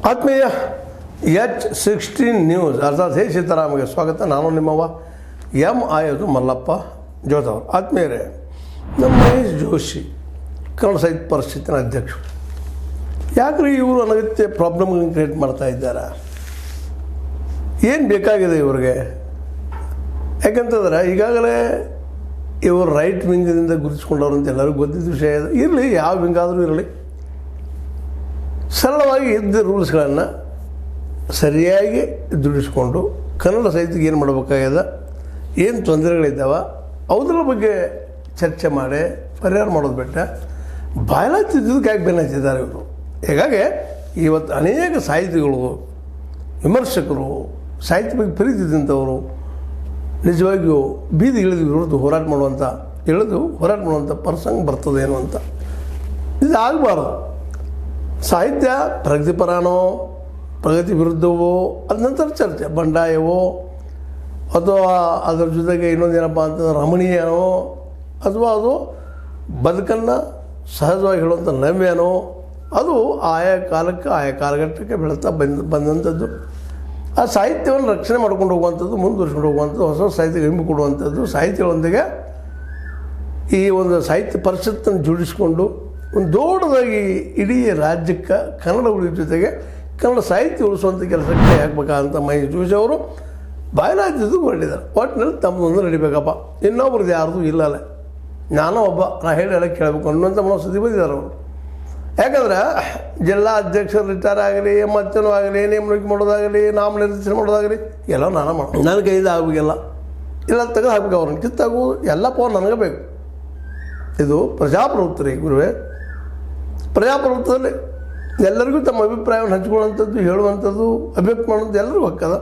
ಆತ್ಮೀಯ H16 news ಅರ್ಥಾತ್ ಹೇ ಸೀತಾರಾಮಗೆ ಸ್ವಾಗತ. ನಾನು ನಿಮ್ಮವ ಎಂ ಆಯೋದು ಮಲ್ಲಪ್ಪ ಜೋತವರು. ಆತ್ಮೀಯರೇ, ನಮ್ಮ ಮಹೇಶ್ ಜೋಶಿ ಕನ್ನಡ ಸಾಹಿತ್ಯ ಪರಿಷತ್ತಿನ ಅಧ್ಯಕ್ಷರು ಯಾಕ್ರಿ ಇವರು ಅನಗತ್ಯ ಪ್ರಾಬ್ಲಮ್ಗಳನ್ನು ಕ್ರಿಯೇಟ್ ಮಾಡ್ತಾ ಇದ್ದಾರೆ? ಏನು ಬೇಕಾಗಿದೆ ಇವ್ರಿಗೆ? ಯಾಕಂತಂದ್ರೆ ಈಗಾಗಲೇ ಇವರು ರೈಟ್ ವಿಂಗದಿಂದ ಗುರುತಿಸ್ಕೊಂಡವ್ರು ಅಂತ ಎಲ್ಲರಿಗೂ ಗೊತ್ತಿದ್ದ ವಿಷಯ ಇದೆ. ಇರಲಿ, ಯಾವ ವಿಂಗಾದರೂ ಇರಲಿ, ಸರಳವಾಗಿ ಇದ್ದ ರೂಲ್ಸ್ಗಳನ್ನು ಸರಿಯಾಗಿ ದುಡಿಸ್ಕೊಂಡು ಕನ್ನಡ ಸಾಹಿತ್ಯಕ್ಕೆ ಏನು ಮಾಡಬೇಕಾಗ್ಯದ, ಏನು ತೊಂದರೆಗಳಿದ್ದಾವೆ ಅವುದ್ರ ಬಗ್ಗೆ ಚರ್ಚೆ ಮಾಡಿ ಪರಿಹಾರ ಮಾಡೋದು ಬಿಟ್ಟು ಬಾಯಲಾಗ್ತಿದ್ದಕ್ಕೆ ಯಾಕೆ ಬೆನ್ನ ಹಚ್ಚಿದ್ದಾರೆ ಇವರು. ಹೀಗಾಗಿ ಇವತ್ತು ಅನೇಕ ಸಾಹಿತಿಗಳು, ವಿಮರ್ಶಕರು, ಸಾಹಿತ್ಯ ಬಗ್ಗೆ ಪ್ರೀತಿ ಇದ್ದಂಥವರು ನಿಜವಾಗಿಯೂ ಬೀದಿ ಇಳಿದು ಹೋರಾಟ ಮಾಡುವಂಥ ಪ್ರಸಂಗ ಬರ್ತದೇನೋ ಅಂತ. ಇದು ಆಗಬಾರ್ದು. ಸಾಹಿತ್ಯ ಪ್ರಗತಿಪರನೋ ಪ್ರಗತಿ ವಿರುದ್ಧವೋ ಅದ ನಂತರ ಚರ್ಚೆ, ಬಂಡಾಯವೋ ಅಥವಾ ಅದರ ಜೊತೆಗೆ ಇನ್ನೊಂದೇನಪ್ಪ ಅಂತಂದ್ರೆ ರಮಣೀಯನೋ ಅಥವಾ ಅದು ಬದುಕನ್ನು ಸಹಜವಾಗಿ ಹೇಳುವಂಥ ನವ್ಯನೋ, ಅದು ಆಯಾ ಕಾಲಕ್ಕೆ ಆಯಾ ಕಾಲಘಟ್ಟಕ್ಕೆ ಬೆಳೀತಾ ಬಂದಂಥದ್ದು. ಆ ಸಾಹಿತ್ಯವನ್ನು ರಕ್ಷಣೆ ಮಾಡ್ಕೊಂಡು ಹೋಗುವಂಥದ್ದು, ಮುಂದುವರ್ಸ್ಕೊಂಡು ಹೋಗುವಂಥದ್ದು, ಹೊಸ ಸಾಹಿತ್ಯಕ್ಕೆ ಹಿಂಬು ಕೊಡುವಂಥದ್ದು, ಸಾಹಿತ್ಯಗಳೊಂದಿಗೆ ಈ ಒಂದು ಸಾಹಿತ್ಯ ಪರಿಷತ್ತನ್ನು ಜೋಡಿಸಿಕೊಂಡು ಒಂದು ದೊಡ್ಡದಾಗಿ ಇಡೀ ರಾಜ್ಯಕ್ಕೆ ಕನ್ನಡ ಉಳಿದ ಜೊತೆಗೆ ಕನ್ನಡ ಸಾಹಿತ್ಯ ಉಳಿಸುವಂಥ ಕೆಲಸಕ್ಕೆ ಹಾಕ್ಬೇಕಂತ ಮಹೇಶ್ ಜೋಶಿ ಅವರು ಬಾಯಲಾಗ್ತಿದ್ದು ಹೊರಟಿದ್ದಾರೆ. ಒಟ್ಟಿನಲ್ಲಿ ತಮ್ಮದೊಂದು ನಡಿಬೇಕಪ್ಪ, ಇನ್ನೊಬ್ರದ್ದು ಯಾರ್ದು ಇಲ್ಲಲ್ಲ, ನಾನೂ ಒಬ್ಬ, ನಾ ಹೇಳಿ ಕೇಳಬೇಕು ಅನ್ನುವಂಥ ಮನಸ್ಥಿತಿ ಬಂದಿದ್ದಾರೆ ಅವರು. ಯಾಕಂದ್ರೆ ಜಿಲ್ಲಾ ಅಧ್ಯಕ್ಷರು ರಿಟೈರ್ ಆಗಲಿ, ಮತ್ತೇನೋ ಆಗಲಿ, ನೇಮಣಿಕೆ ಮಾಡೋದಾಗಲಿ, ನಾಮನಿರ್ದೇಶನ ಮಾಡೋದಾಗಲಿ ಎಲ್ಲ ನಾನು ಮಾಡೋದು. ನನ್ನ ಕೈಯಿಂದ ಆಗಬೇಕಿಲ್ಲ, ಇಲ್ಲ ತೆಗೆದು ಹಾಕ್ಬೇಕು, ಅವ್ರನ್ನ ಕಿತ್ತಾಗು ಎಲ್ಲ ಪವರ್ ನನಗೆ ಬೇಕು. ಇದು ಪ್ರಜಾಪ್ರಭುತ್ವ ರೀ ಗುರುವೇ. ಪ್ರಜಾಪ್ರಭುತ್ವದಲ್ಲಿ ಎಲ್ಲರಿಗೂ ತಮ್ಮ ಅಭಿಪ್ರಾಯವನ್ನು ಹಂಚ್ಕೊಳ್ಳುವಂಥದ್ದು, ಹೇಳುವಂಥದ್ದು, ಅಭಿವ್ಯಕ್ತಿ ಮಾಡುವಂಥದ್ದು ಎಲ್ಲರಿಗೂ ಹಕ್ಕದ.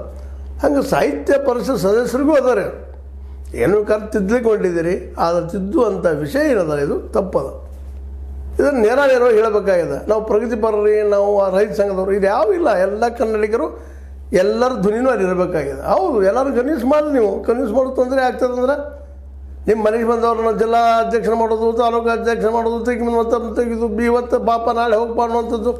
ಹಂಗೆ ಸಾಹಿತ್ಯ ಪರಿಷತ್ ಸದಸ್ಯರಿಗೂ ಅದಾರೆ. ಏನು ತಿದ್ದಲಿಕ್ಕೆ ಹೊಂಟಿದ್ದೀರಿ, ಆದರೆ ತಿದ್ದುವಂಥ ವಿಷಯ ಏನದ, ಇದು ತಪ್ಪದ. ಇದನ್ನು ನೇರವಾಗಿ ಹೇಳಬೇಕಾಗಿದೆ. ನಾವು ಪ್ರಗತಿಪರರಿ, ನಾವು ರೈತ ಸಂಘದವರು, ಇದು ಯಾವ ಇಲ್ಲ. ಎಲ್ಲ ಕನ್ನಡಿಗರು ಎಲ್ಲರ ಧ್ವನಿನೂ ಅಲ್ಲಿ ಇರಬೇಕಾಗಿದೆ. ಹೌದು, ಎಲ್ಲರೂ ಕನ್ವಿನ್ಸ್ ಮಾಡಿ, ನೀವು ಕನ್ವಿನ್ಸ್ ಮಾಡೋದು ತೊಂದರೆ ಆಗ್ತದಂದ್ರೆ ನಿಮ್ಮ ಮನೆಗೆ ಬಂದವ್ರನ್ನ ಜಿಲ್ಲಾ ಅಧ್ಯಕ್ಷ ಮಾಡೋದು, ತಾಲೂಕು ಅಧ್ಯಕ್ಷ ಮಾಡೋದು, ತೆಗಿದು ಇವತ್ತು ಬಾಪ ನಾಳೆ ಹೋಗಪ್ಪ ಅನ್ನುವಂಥದ್ದು